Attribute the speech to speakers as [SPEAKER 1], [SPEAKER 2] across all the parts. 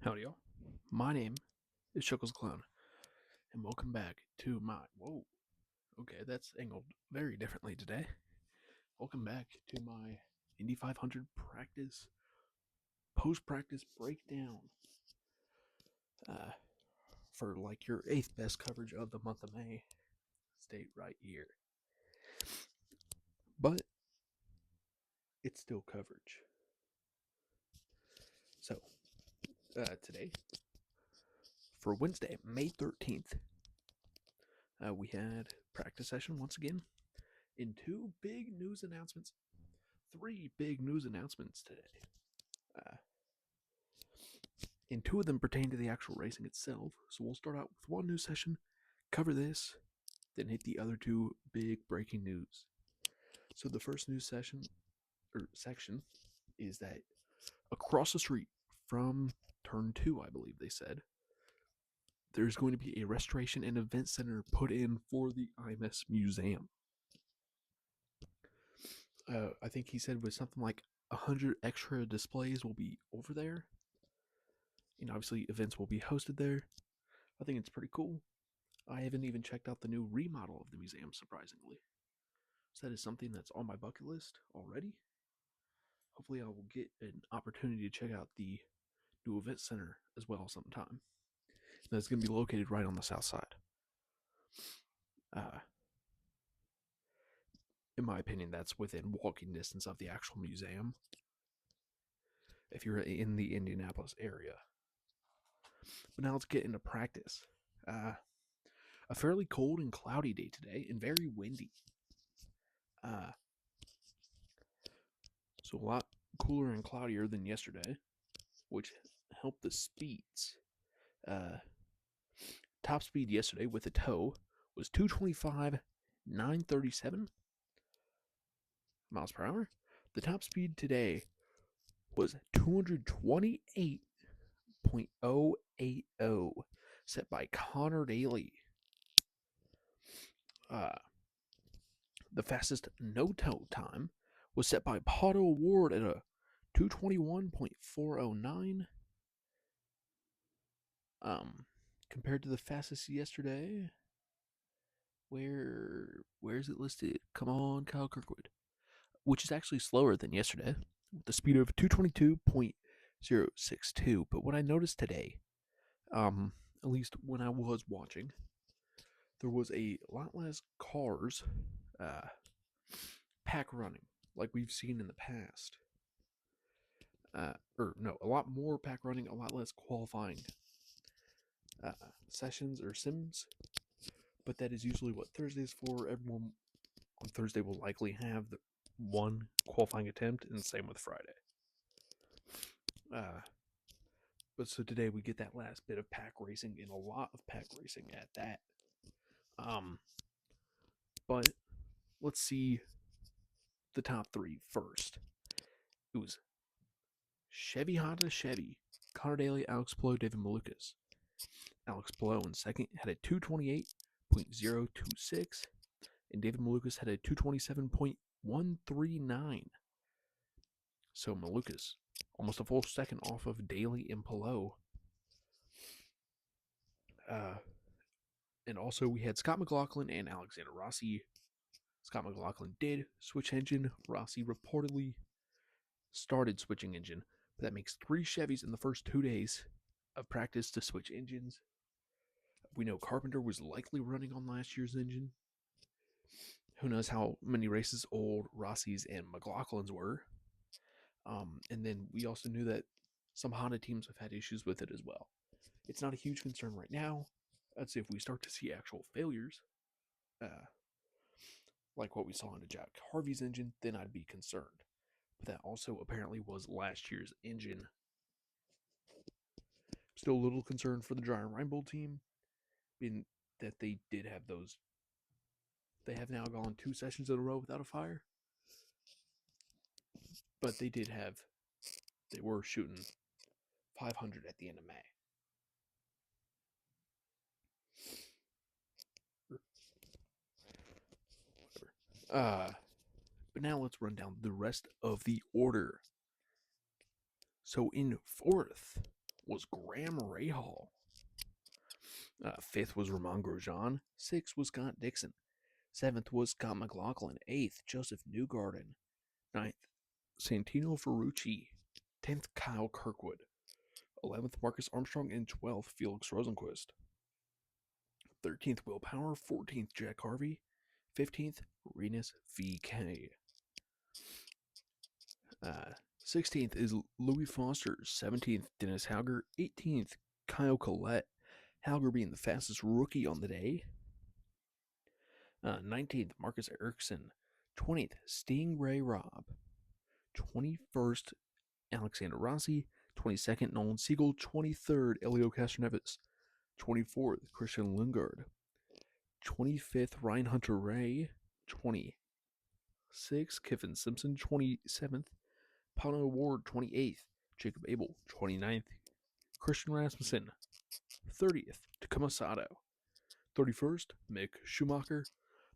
[SPEAKER 1] Howdy, y'all. My name is ChucklesTC, and welcome back to my. Whoa, okay, that's angled very differently today. Welcome back to my Indy 500 post-practice breakdown for like your 8th best coverage of the month of May. Stay right here. But it's still coverage. So, today, for Wednesday, May 13th, we had practice session once again. In three big news announcements today. And two of them pertain to the actual racing itself. So we'll start out with one news session, cover this, then hit the other two big breaking news. So the first news section is that across the street from turn 2, I believe they said, there's going to be a restoration and event center put in for the IMS Museum. I think he said with something like 100 extra displays will be over there. And obviously events will be hosted there. I think it's pretty cool. I haven't even checked out the new remodel of the museum, surprisingly. So that is something that's on my bucket list already. Hopefully I will get an opportunity to check out the new event center as well sometime. And it's going to be located right on the south side. In my opinion, that's within walking distance of the actual museum, if you're in the Indianapolis area. But now let's get into practice. A fairly cold and cloudy day today, and very windy. So a lot cooler and cloudier than yesterday, which helped the speeds. Top speed yesterday with a tow was 225, 937 miles per hour. The top speed today was 228.080, set by Connor Daly. The fastest no-tow time was set by Pato Ward at a 221.409. Compared to the fastest yesterday, where's it listed? Come on, Kyle Kirkwood. Which is actually slower than yesterday, with the speed of 222.062. But what I noticed today, at least when I was watching, there was a lot less cars pack running, like we've seen in the past. A lot more pack running, a lot less qualifying sessions or sims. But that is usually what Thursday is for. Everyone on Thursday will likely have the one qualifying attempt, and same with Friday. But so today we get that last bit of pack racing, and a lot of pack racing at that. But let's see the top three first. It was Chevy Honda Chevy, Connor Daly, Alex Palou, David Malukas. Alex Palou in second had a 228.026, and David Malukas had a 227.139. So Malukas almost a full second off of Daly and Palou. And also we had Scott McLaughlin and Alexander Rossi. Scott McLaughlin did switch engine. Rossi reportedly started switching engine. But that makes 3 Chevys in the first 2 days of practice to switch engines. We know Carpenter was likely running on last year's engine. Who knows how many races old Rossi's and McLaughlin's were. And then we also knew that some Honda teams have had issues with it as well. It's not a huge concern right now. I'd say if we start to see actual failures, like what we saw in Jack Harvey's engine, then I'd be concerned. But that also apparently was last year's engine. Still a little concerned for the Giant Reinbold team, in that they did have those. They have now gone 2 sessions in a row without a fire. But they were shooting 500 at the end of May. But now let's run down the rest of the order. So in 4th was Graham Rahal. Fifth was Ramon Grosjean. Sixth was Scott Dixon. Seventh was Scott McLaughlin. Eighth, Joseph Newgarden. Ninth, Santino Ferrucci. 10th, Kyle Kirkwood. 11th, Marcus Armstrong. And 12th, Felix Rosenqvist. 13th, Will Power. 14th, Jack Harvey. 15th, Renus VK. 16th is Louis Foster. 17th, Dennis Hauger. 18th, Kyle Collette. Hauger being the fastest rookie on the day. 19th, Marcus Ericsson. 20th, Stingray Robb. 21st, Alexander Rossi. 22nd, Nolan Siegel. 23rd, Elio Castroneves. 24th, Christian Lundgaard. 25th, Ryan Hunter-Reay. 26th, Kiffin Simpson. 27th, Pato O'Ward. 28th, Jacob Abel. 29th, Christian Rasmussen. 30th, Takuma Sato. 31st, Mick Schumacher.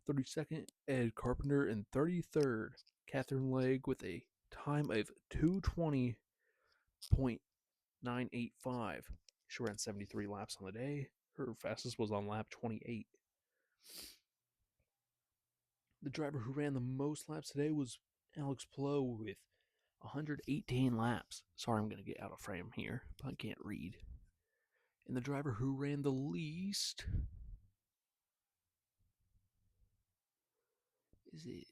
[SPEAKER 1] 32nd, Ed Carpenter. And 33rd, Catherine Legge with a time of 2:20.985. She ran 73 laps on the day. Her fastest was on lap 28. The driver who ran the most laps today was Alex Palou with 118 laps. Sorry, I'm going to get out of frame here, but I can't read. And the driver who ran the least is it?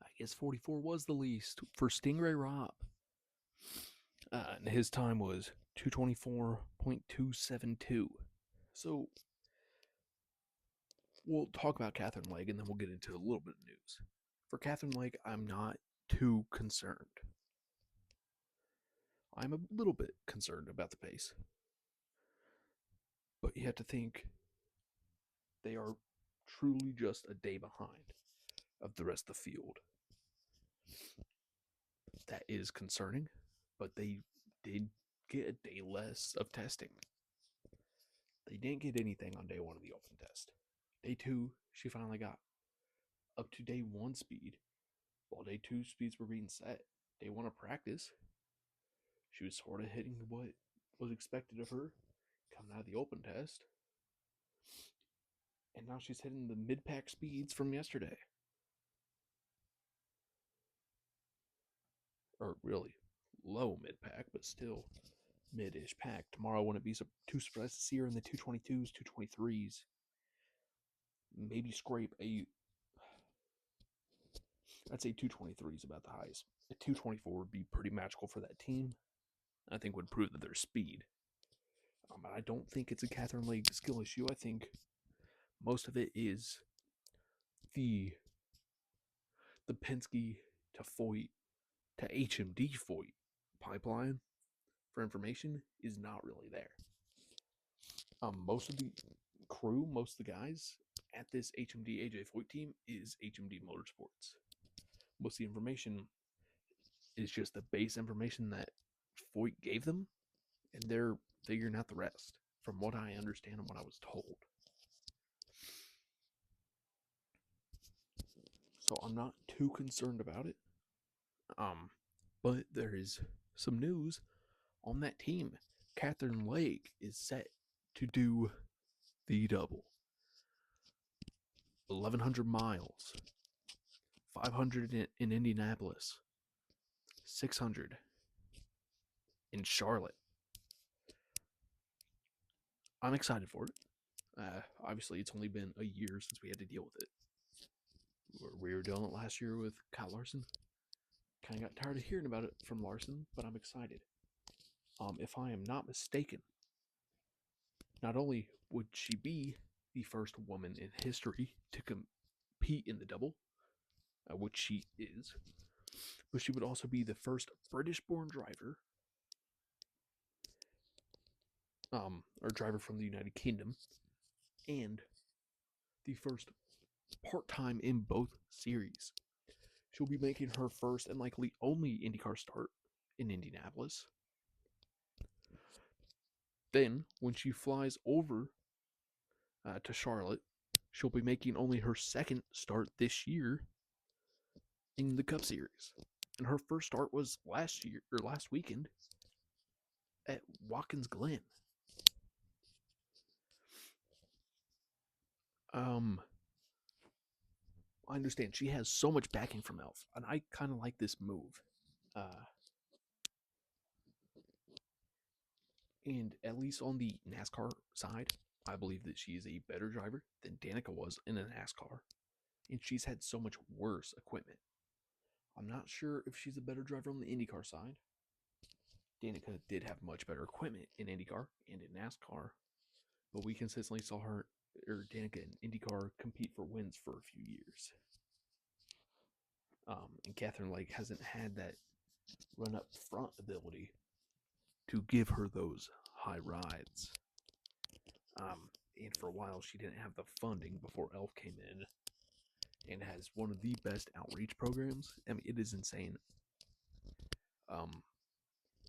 [SPEAKER 1] I guess 44 was the least for Stingray Robb. And his time was 2:24.272. So we'll talk about Catherine Legge and then we'll get into a little bit of news. For Catherine Legge, I'm not too concerned. I'm a little bit concerned about the pace. But you have to think they are truly just a day behind of the rest of the field. That is concerning, but they did get a day less of testing. They didn't get anything on day one of the open test. Day two, she finally got up to day one speed, while day two speeds were being set. Day one of practice, she was sort of hitting what was expected of her coming out of the open test. And now she's hitting the mid-pack speeds from yesterday. Or really low mid-pack, but still mid-ish pack. Tomorrow I wouldn't be too surprised to see her in the 222s, 223s. Maybe scrape I'd say 223 is about the highest. A 224 would be pretty magical for that team. I think would prove that their speed. I don't think it's a Catherine Legge skill issue. I think most of it is the Penske to Foyt to HMD Foyt pipeline for information is not really there. Most of the crew, most of the guys at this HMD AJ Foyt team is HMD Motorsports. Most of the information is just the base information that Foyt gave them, and they're figuring out the rest, from what I understand and what I was told. So I'm not too concerned about it. But there is some news on that team. Catherine Legge is set to do the double. 1,100 miles. 500 in Indianapolis. 600 in Charlotte. I'm excited for it. Obviously, it's only been a year since we had to deal with it. We were dealing it last year with Kyle Larson. Kind of got tired of hearing about it from Larson, but I'm excited. If I am not mistaken, not only would she be the first woman in history to compete in the double, which she is, but she would also be the first British-born driver, or driver from the United Kingdom, and the first part-time in both series. She'll be making her first and likely only IndyCar start in Indianapolis. Then, when she flies over to Charlotte, she'll be making only her second start this year in the Cup Series. and her first start was last weekend at Watkins Glen. I understand she has so much backing from Elf, and I kind of like this move. Uh, and at least on the NASCAR side, I believe that she is a better driver than Danica was in a NASCAR, and she's had so much worse equipment. I'm not sure if she's a better driver on the IndyCar side. Danica did have much better equipment in IndyCar and in NASCAR, but we consistently saw her or Danica in IndyCar compete for wins for a few years. And Catherine Lake hasn't had that run up front ability to give her those high rides. And for a while, she didn't have the funding before Elf came in and has one of the best outreach programs. I mean, it is insane.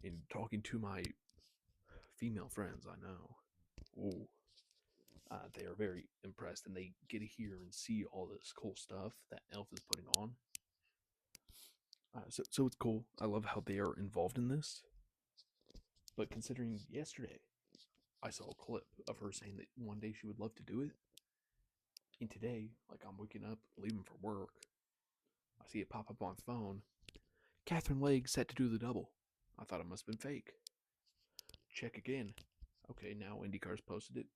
[SPEAKER 1] In talking to my female friends, I know, ooh, they are very impressed, and they get to hear and see all this cool stuff that Elf is putting on. So it's cool. I love how they are involved in this. But considering yesterday, I saw a clip of her saying that one day she would love to do it. And today, like I'm waking up, leaving for work, I see it pop up on phone. Catherine Legg set to do the double. I thought it must have been fake. Check again. Okay, now IndyCar's posted it.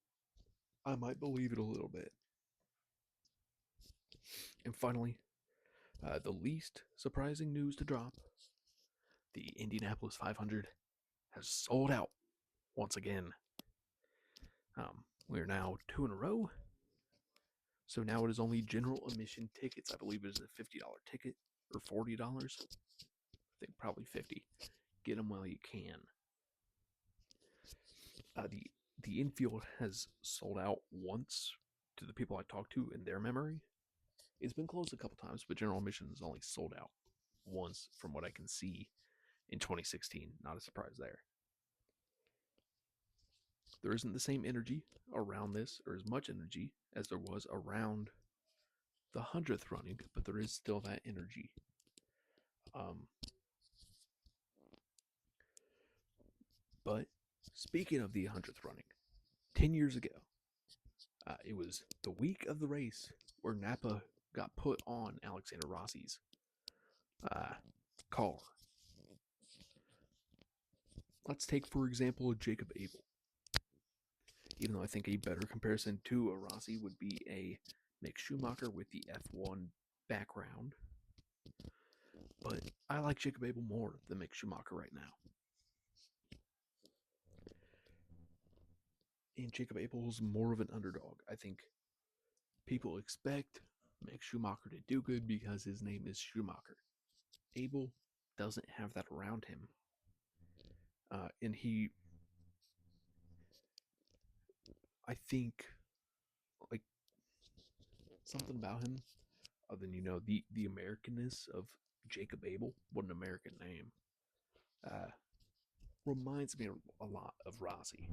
[SPEAKER 1] I might believe it a little bit. And finally, the least surprising news to drop: the Indianapolis 500 has sold out once again. We're now 2 in a row. So now it is only general admission tickets. I believe it is a $50 ticket or $40. I think probably 50. Get them while you can. The infield has sold out once to the people I talked to in their memory. It's been closed a couple times, but general admission is only sold out once from what I can see in 2016. Not a surprise there. There isn't the same energy around this, or as much energy as there was around the 100th running, but there is still that energy. But speaking of the 100th running, 10 years ago, it was the week of the race where Napa got put on Alexander Rossi's car. Let's take, for example, Jacob Abel. Even though I think a better comparison to a Rossi would be a Mick Schumacher with the F1 background. But I like Jacob Abel more than Mick Schumacher right now. And Jacob Abel is more of an underdog. I think people expect Mick Schumacher to do good because his name is Schumacher. Abel doesn't have that around him. And I think, like, something about him, other than, the Americanness of Jacob Abel, what an American name, reminds me a lot of Rossi.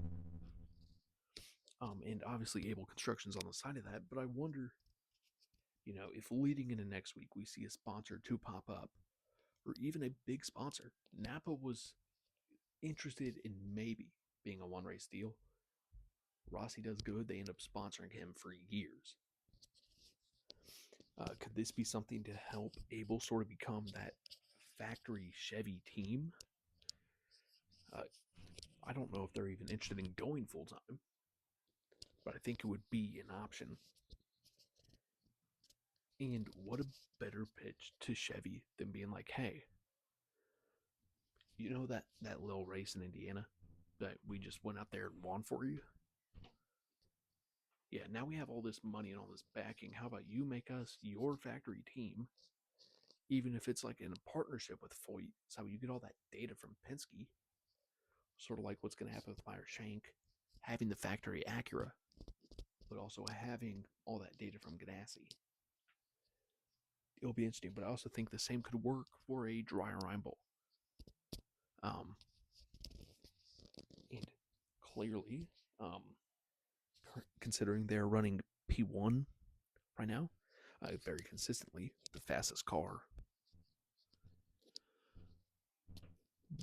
[SPEAKER 1] And obviously Abel Construction's on the side of that, but I wonder, if leading into next week we see a sponsor to pop up, or even a big sponsor. Napa was interested in maybe being a one race deal. Rossi does good, they end up sponsoring him for years. Could this be something to help Abel sort of become that factory Chevy team? I don't know if they're even interested in going full time, but I think it would be an option. And what a better pitch to Chevy than being like, hey, you know that little race in Indiana that we just went out there and won for you? Yeah, now we have all this money and all this backing. How about you make us your factory team, even if it's like in a partnership with Foyt? So you get all that data from Penske, sort of like what's going to happen with Meyer Shank, having the factory Acura, but also having all that data from Ganassi. It'll be interesting, but I also think the same could work for a dry Reinbold. And clearly, considering they're running P1 right now, very consistently, the fastest car.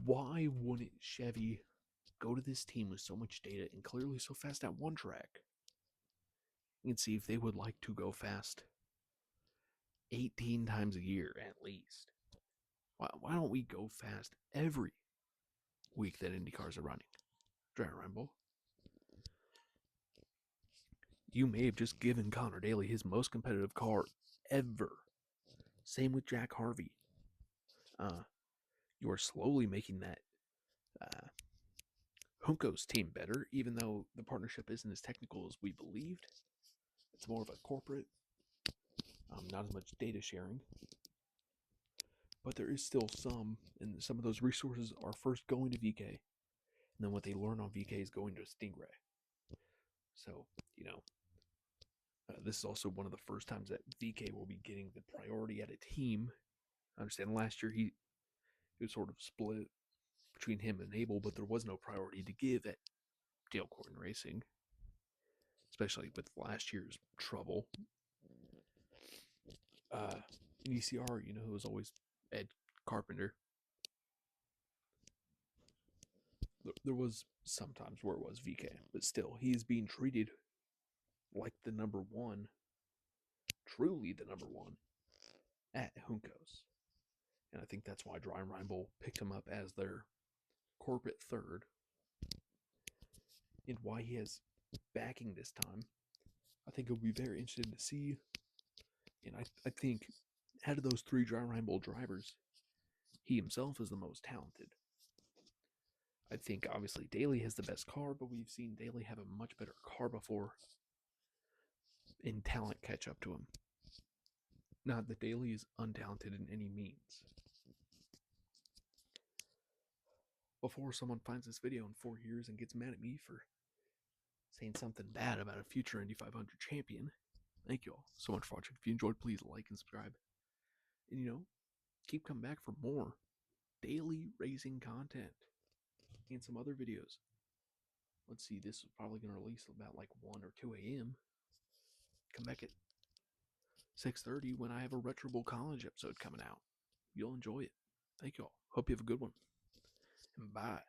[SPEAKER 1] Why wouldn't Chevy go to this team with so much data and clearly so fast at one track and see if they would like to go fast 18 times a year at least? Why don't we go fast every week that Indy cars are running? Dry Rambo. You may have just given Connor Daly his most competitive car ever. Same with Jack Harvey. You are slowly making that Junko's team better, even though the partnership isn't as technical as we believed. It's more of a corporate, not as much data sharing. But there is still some, and some of those resources are first going to VK, and then what they learn on VK is going to Stingray. So, this is also one of the first times that VK will be getting the priority at a team. I understand last year he was sort of split between him and Abel, but there was no priority to give at Dale Corton Racing, especially with last year's trouble. In ECR, it was always Ed Carpenter. There was sometimes where it was VK, but still, he is being treated like the number one, truly the number one, at Junko's. And I think that's why Dry Reinbold picked him up as their corporate third, and why he has backing this time. I think it'll be very interesting to see. And I think out of those three Dry Reinbold drivers, he himself is the most talented. I think obviously Daly has the best car, but we've seen Daly have a much better car before in talent catch up to him. Not that Daly is untalented in any means. Before someone finds this video in 4 years and gets mad at me for saying something bad about a future Indy 500 champion, thank you all so much for watching. If you enjoyed, please like and subscribe. And keep coming back for more daily racing content and some other videos. Let's see, this is probably going to release about like 1 or 2 a.m. Come back at 6:30 when I have a Retro Bowl College episode coming out. You'll enjoy it. Thank you all. Hope you have a good one. And bye.